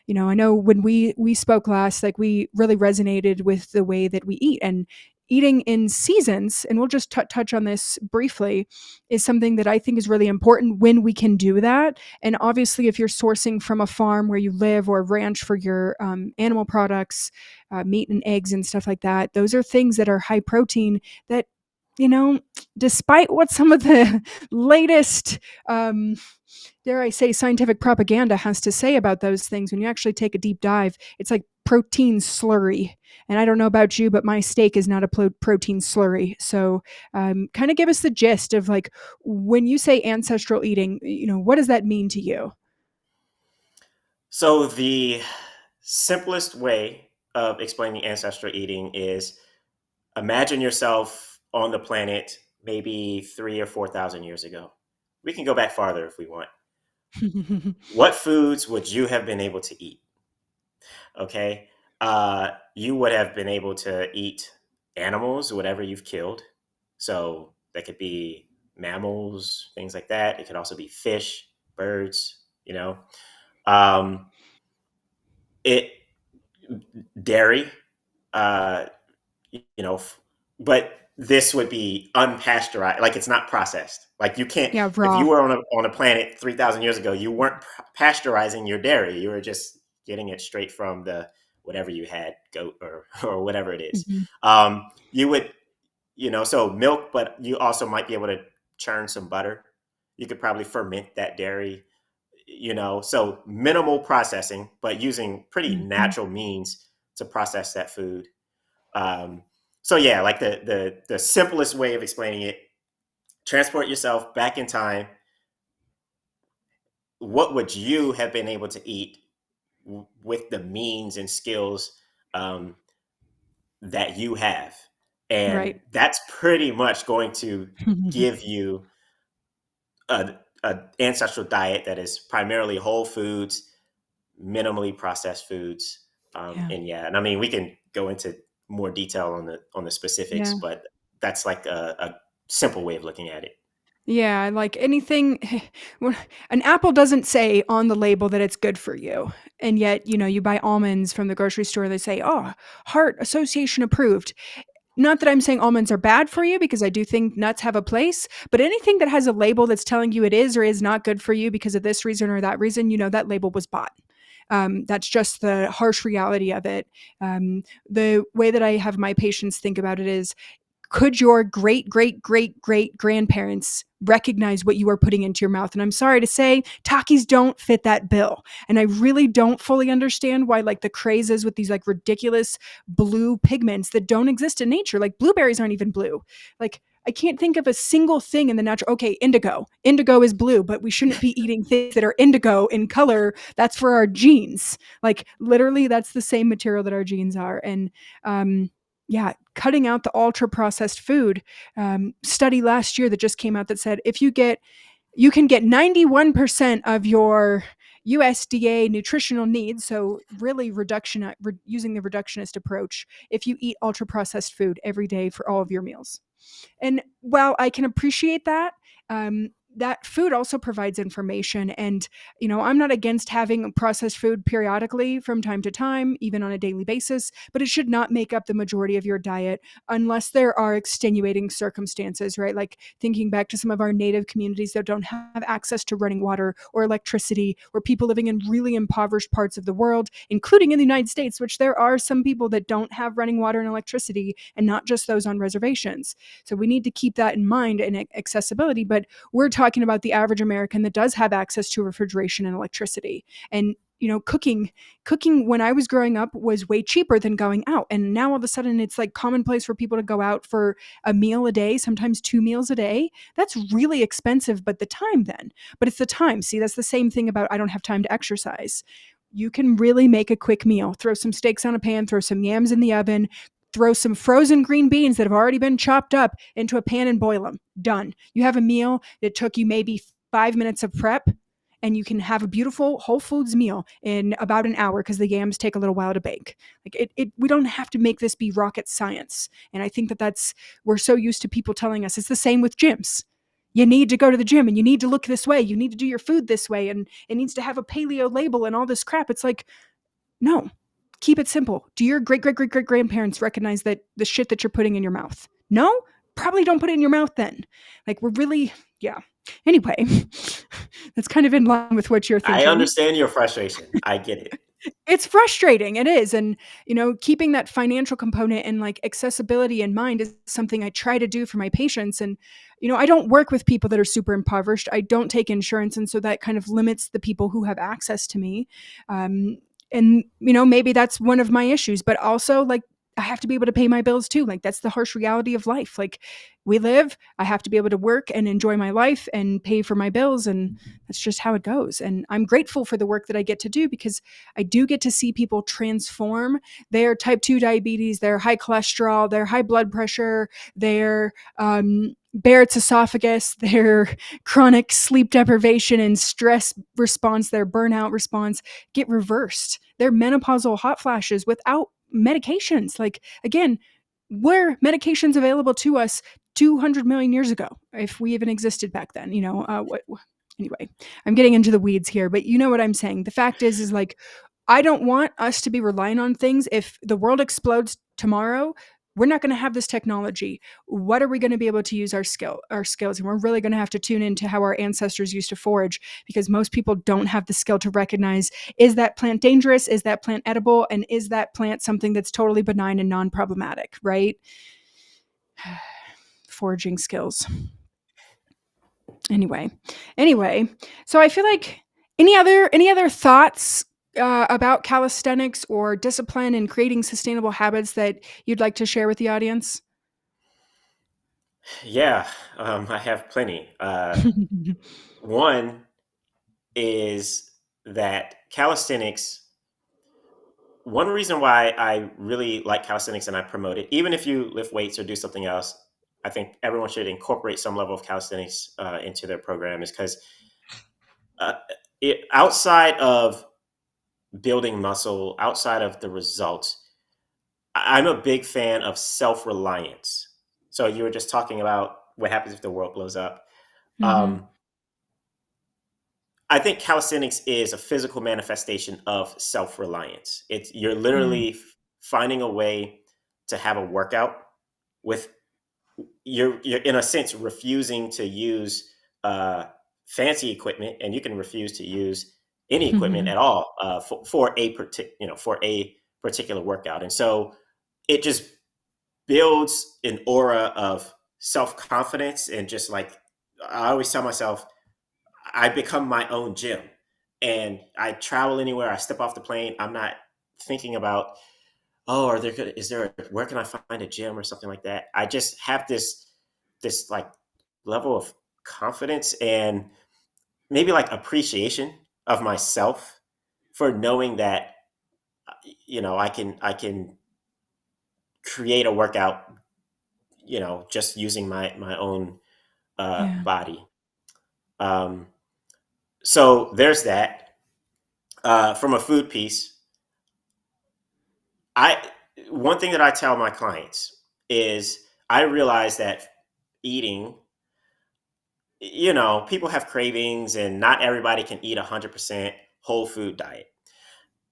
Speaker 1: I know when we spoke last, like, we really resonated with the way that we eat, and eating in seasons, and we'll just touch on this briefly, is something that I think is really important when we can do that. And obviously, if you're sourcing from a farm where you live or a ranch for your animal products, meat and eggs and stuff like that, those are things that are high protein that, you know, despite what some of the latest dare I say, scientific propaganda has to say about those things, when you actually take a deep dive, it's like protein slurry. And I don't know about you, but my steak is not a protein slurry. So, kind of give us the gist of like, when you say ancestral eating, what does that mean to you?
Speaker 2: So the simplest way of explaining ancestral eating is imagine yourself on the planet maybe 3 or 4 thousand years ago. We can go back farther if we want. What foods would you have been able to eat? Okay. You would have been able to eat animals, whatever you've killed. So that could be mammals, things like that. It could also be fish, birds, you know. Um, it dairy, uh, you know, but this would be unpasteurized. Like it's not processed. Like you can't.
Speaker 1: Yeah,
Speaker 2: If you
Speaker 1: raw.
Speaker 2: were on a planet 3,000 years ago, you weren't pasteurizing your dairy. You were just getting it straight from the whatever you had, goat or or whatever it is.
Speaker 1: Mhm.
Speaker 2: You would, so milk, but you also might be able to churn some butter. You could probably ferment that dairy. So minimal processing, but using pretty
Speaker 1: Mhm.
Speaker 2: natural means to process that food. um, so yeah, like the simplest way of explaining it: transport yourself back in time. What would you have been able to eat with the means and skills um, that you have? And
Speaker 1: Right.
Speaker 2: that's pretty much going to give you a ancestral diet that is primarily whole foods, minimally processed foods.
Speaker 1: Yeah.
Speaker 2: And yeah, and I mean we can go into more detail on the specifics,
Speaker 1: Yeah.
Speaker 2: but that's like a simple way of looking at it.
Speaker 1: Yeah, like anything, well, an apple doesn't say on the label that it's good for you. And yet, you buy almonds from the grocery store, they say, oh, heart association approved. Not that I'm saying almonds are bad for you, because I do think nuts have a place, but anything that has a label that's telling you it is or is not good for you because of this reason or that reason, that label was bought. That's just the harsh reality of it. The way that I have my patients think about it is, could your great great great great grandparents recognize what you are putting into your mouth? And I'm sorry to say, Takis don't fit that bill. And I really don't fully understand why like the craze is with these like ridiculous blue pigments that don't exist in nature. Like blueberries aren't even blue. Like I can't think of a single thing in the natural. Okay, indigo. Indigo is blue, but we shouldn't be eating things that are indigo in color. That's for our genes. Like literally, that's the same material that our genes are. And yeah, cutting out the ultra processed food. Study last year that just came out that said if you can get 91% of your USDA nutritional needs, so really using the reductionist approach, if you eat ultra processed food every day for all of your meals. And while I can appreciate that, that food also provides information. And, I'm not against having processed food periodically from time to time, even on a daily basis, but it should not make up the majority of your diet unless there are extenuating circumstances, right? Like thinking back to some of our native communities that don't have access to running water or electricity, or people living in really impoverished parts of the world, including in the United States, which there are some people that don't have running water and electricity, and not just those on reservations. So we need to keep that in mind and accessibility. But we're talking about the average American that does have access to refrigeration and electricity. And cooking when I was growing up was way cheaper than going out. And now all of a sudden it's like commonplace for people to go out for a meal a day, sometimes 2 meals a day. That's really expensive, but it's the time. See, that's the same thing about I don't have time to exercise. You can really make a quick meal. Throw some steaks on a pan, throw some yams in the oven, throw some frozen green beans that have already been chopped up into a pan and boil them. Done. You have a meal that took you maybe 5 minutes of prep, and you can have a beautiful Whole Foods meal in about an hour because the yams take a little while to bake. Like we don't have to make this be rocket science. And I think we're so used to people telling us it's the same with gyms. You need to go to the gym and you need to look this way. You need to do your food this way. And it needs to have a paleo label and all this crap. It's like, no, keep it simple. Do your great, great, great, great grandparents recognize that the shit that you're putting in your mouth? No? Probably don't put it in your mouth then. Like, we're really, yeah. Anyway, that's kind of in line with what you're
Speaker 2: I
Speaker 1: thinking.
Speaker 2: understand your frustration. I get it.
Speaker 1: It's frustrating. It is. And, keeping that financial component and like accessibility in mind is something I try to do for my patients. And, I don't work with people that are super impoverished. I don't take insurance. And so that kind of limits the people who have access to me. And, maybe that's one of my issues, but also like, I have to be able to pay my bills too. Like that's the harsh reality of life. Like we live, I have to be able to work and enjoy my life and pay for my bills. And that's just how it goes. And I'm grateful for the work that I get to do because I do get to see people transform their type 2 diabetes, their high cholesterol, their high blood pressure, their Barrett's esophagus, their chronic sleep deprivation and stress response, their burnout response get reversed. Their menopausal hot flashes without medications. Like, again, were medications available to us 200 million years ago if we even existed back then? Anyway, I'm getting into the weeds here, but you know what I'm saying. The fact is like, I don't want us to be relying on things. If the world explodes tomorrow, we're not going to have this technology. What are we going to be able to use our skills? And we're really going to have to tune into how our ancestors used to forage, because most people don't have the skill to recognize, is that plant dangerous? Is that plant edible? And is that plant something that's totally benign and non-problematic, right? Foraging skills. Anyway, so I feel like any other thoughts about calisthenics or discipline and creating sustainable habits that you'd like to share with the audience?
Speaker 2: Yeah, I have plenty. One is that calisthenics, one reason why I really like calisthenics and I promote it, even if you lift weights or do something else, I think everyone should incorporate some level of calisthenics into their program, is because uh, outside of building muscle, outside of the results, I'm a big fan of self-reliance. So you were just talking about what happens if the world blows up.
Speaker 1: Mm-hmm.
Speaker 2: Um, I think calisthenics is a physical manifestation of self-reliance. You're
Speaker 1: Mm.
Speaker 2: literally finding a way to have a workout with you're in a sense refusing to use uh, fancy equipment, and you can refuse to use any equipment at all for a particular workout. And so it just builds an aura of self confidence and just like I always tell myself, I become my own gym. And I travel anywhere, I step off the plane, I'm not thinking about, oh, is there where can I find a gym or something like that? I just have this like level of confidence and maybe like appreciation of myself for knowing that I can create a workout, just using my own
Speaker 1: Yeah.
Speaker 2: body. Um, so there's that. From a food piece, I one thing that I tell my clients is I realize that eating, people have cravings, and not everybody can eat 100% whole food diet.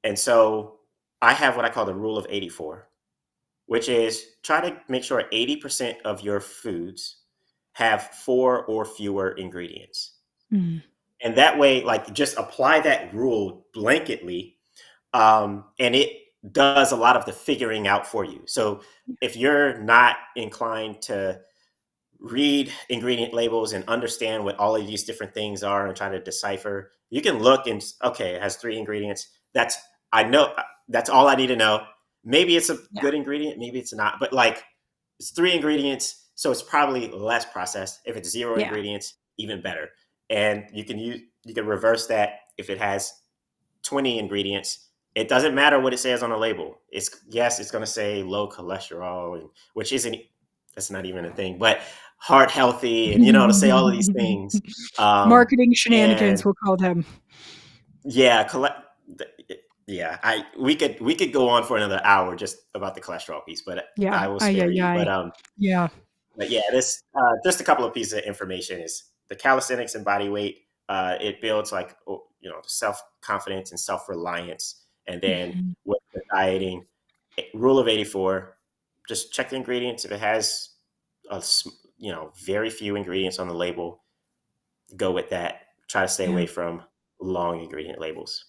Speaker 2: And so I have what I call the rule of 84, which is try to make sure 80% of your foods have four or fewer ingredients.
Speaker 1: Mm.
Speaker 2: And that way, like, just apply that rule blanketly, and it does a lot of the figuring out for you. So if you're not inclined to read ingredient labels and understand what all of these different things are and try to decipher, you can look and okay, it has three ingredients. I know that's all I need to know. Maybe it's a
Speaker 1: Yeah.
Speaker 2: good ingredient, maybe it's not, but like it's three ingredients, so it's probably less processed. If it's zero
Speaker 1: Yeah.
Speaker 2: ingredients, even better. And you can reverse that if it has 20 ingredients. It doesn't matter what it says on the label. It's going to say low cholesterol, and which isn't that's not even a thing, but heart healthy, and to say all of these things.
Speaker 1: Marketing shenanigans,
Speaker 2: And
Speaker 1: we'll call them.
Speaker 2: yeah, yeah, I we could go on for another hour just about the cholesterol piece, but
Speaker 1: Yeah.
Speaker 2: I will
Speaker 1: Ay,
Speaker 2: spare
Speaker 1: ay,
Speaker 2: you.
Speaker 1: ay. Yeah.
Speaker 2: But yeah, this just a couple of pieces of information is the calisthenics and body weight. It builds like self confidence and self reliance, and then
Speaker 1: Mhm.
Speaker 2: with the dieting, rule of 84, just check the ingredients. If it has very few ingredients on the label, go with that. Try to stay
Speaker 1: Yeah.
Speaker 2: away from long ingredient labels.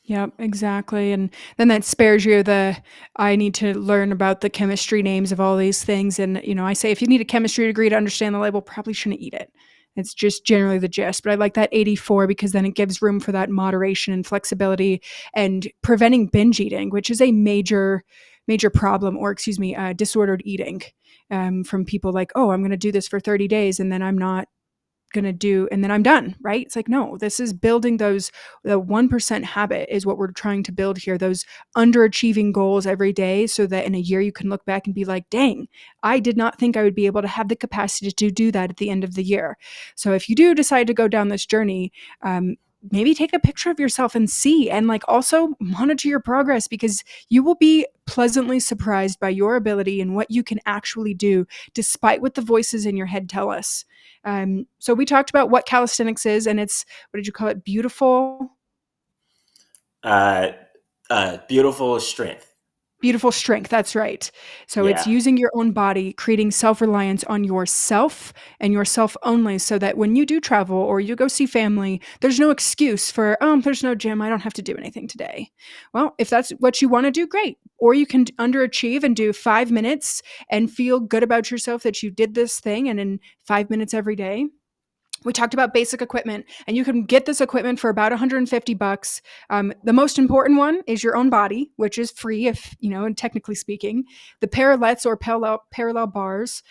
Speaker 1: Yep, exactly, and then that spares you the, "I need to learn about the chemistry names of all these things," and, I say if you need a chemistry degree to understand the label, probably shouldn't eat it. It's just generally the gist, but I like that 84 because then it gives room for that moderation and flexibility and preventing binge eating, which is a major problem, or excuse me, disordered eating, from people like, "Oh, I'm gonna do this for 30 days, and then I'm not gonna do and then I'm done, right?" It's like, no, this is building those the 1% habit is what we're trying to build here, those underachieving goals every day so that in a year you can look back and be like, dang, I did not think I would be able to have the capacity to do that at the end of the year. So if you do decide to go down this journey, maybe take a picture of yourself and see and like also monitor your progress because you will be pleasantly surprised by your ability and what you can actually do despite what the voices in your head tell us. So we talked about what calisthenics is, and it's what did you call it?
Speaker 2: Uh, Beautiful strength.
Speaker 1: Beautiful strength. That's right. So it's
Speaker 2: Yeah.
Speaker 1: using your own body, creating self reliance on yourself and yourself only, so that when you do travel or you go see family, there's no excuse for, oh, there's no gym. I don't have to do anything today. Well, if that's what you want to do, great. Or you can underachieve and do 5 minutes and feel good about yourself that you did this thing and in 5 minutes every day. We talked about basic equipment, and you can get this equipment for about $150. The most important one is your own body, which is free, if and technically speaking. The parallettes or parallel bars,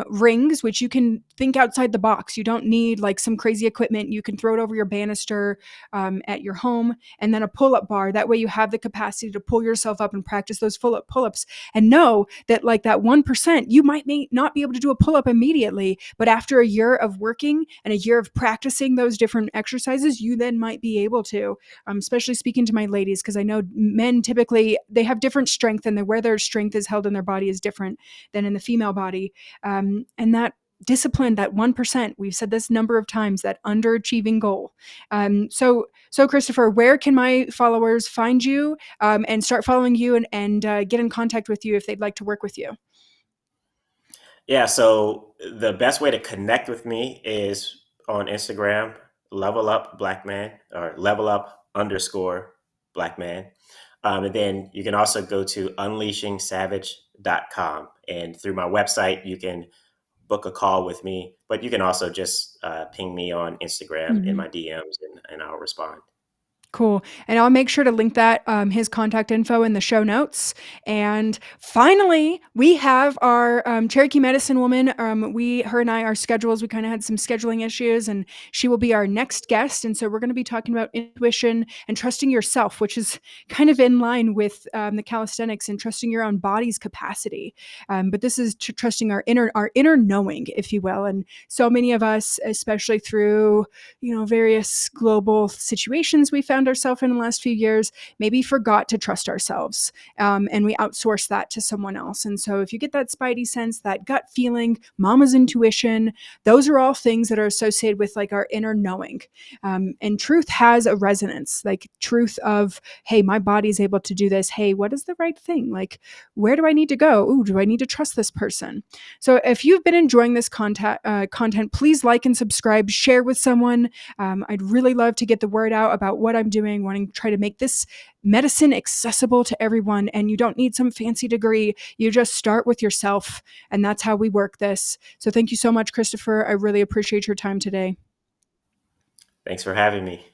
Speaker 1: rings, which you can think outside the box. You don't need like some crazy equipment. You can throw it over your banister at your home, and then a pull-up bar. That way, you have the capacity to pull yourself up and practice those pull-ups. And know that like that 1%, you may not be able to do a pull-up immediately, but after a year of working and a year of practicing those different exercises, you then might be able to. Especially speaking to my ladies, because I know men typically they have different strength, and where their strength is held in their body is different than in the female body. And that discipline, that 1%, we've said this number of times, that underachieving goal. So Christopher, where can my followers find you and start following you and get in contact with you if they'd like to work with you?
Speaker 2: Yeah, so the best way to connect with me is on Instagram, level up black man or level up underscore black man. And then you can also go to unleashingsavage.com. And through my website, you can book a call with me, but you can also just ping me on Instagram in
Speaker 1: Mhm.
Speaker 2: my DMs, and I'll respond.
Speaker 1: Cool. And I'll make sure to link that, his contact info in the show notes. And finally, we have our Cherokee medicine woman. Her and I, our schedules, we kind of had some scheduling issues, and she will be our next guest. And so we're going to be talking about intuition and trusting yourself, which is kind of in line with the calisthenics and trusting your own body's capacity. But this is trusting our inner knowing, if you will. And so many of us, especially through various global situations we found ourselves in the last few years, maybe forgot to trust ourselves, and we outsource that to someone else. And so if you get that spidey sense, that gut feeling, mama's intuition, those are all things that are associated with like our inner knowing. And truth has a resonance, like truth of, hey, my body's able to do this. Hey, what is the right thing? Like, where do I need to go? Ooh, do I need to trust this person? So if you've been enjoying this content, please like and subscribe, share with someone. I'd really love to get the word out about what I'm doing, wanting to try to make this medicine accessible to everyone. And you don't need some fancy degree. You just start with yourself. And that's how we work this. So thank you so much, Christopher. I really appreciate your time today.
Speaker 2: Thanks for having me.